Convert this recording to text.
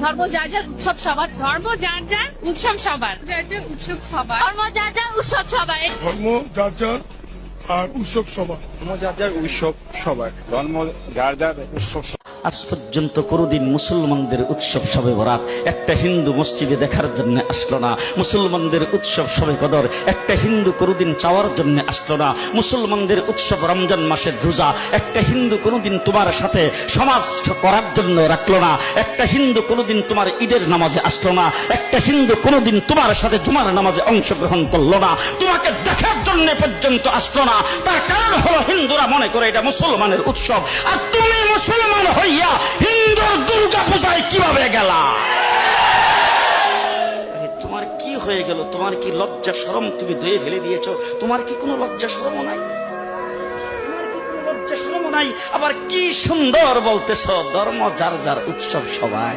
ধর্ম যার যার উৎসব সবার, ধর্ম যার যার উৎসব সবার, যার যার উৎসব সবার, ধর্ম যার যার উৎসব সবার। ধর্ম যার যার আর উৎসব সবার। ধর্ম যার যার উৎসব সবার। ধর্ম যার যার উৎসব। আজ পর্যন্ত কোনদিন মুসলমানদের উৎসব শবে বরাত একটা হিন্দু মসজিদে দেখার জন্য আসলো না। মুসলমানদের উৎসব শবে কদর একটা হিন্দু কোনদিন চাওয়ার জন্য আসলো না। মুসলমানদের উৎসব রমজান মাসের রোজা একটা হিন্দু কোনদিন তোমার সাথে সমাজ করার জন্য রাখলো না। একটা হিন্দু কোনদিন তোমার ঈদের নামাজে আসলো না। একটা হিন্দু কোনদিন তোমার সাথে জুমার নামাজে অংশগ্রহণ করলো না। তোমাকে দেখার জন্য পর্যন্ত আসলো না। তার কারণ হলো হিন্দুরা মনে করে এটা মুসলমানের উৎসব, আর তুমি মুসলমান হইয়া হিন্দুর দুর্গা পূজায় কিভাবে গেলা? তোমার কি হয়ে গেল? তোমার কি লজ্জা শরম তুমি ধুয়ে ফেলে দিয়েছো? তোমার কি কোনো লজ্জা শরম নাই? লজ্জা শরম নাই? আবার কি সুন্দর বলতেছ, ধর্ম যার যার উৎসব সবাই।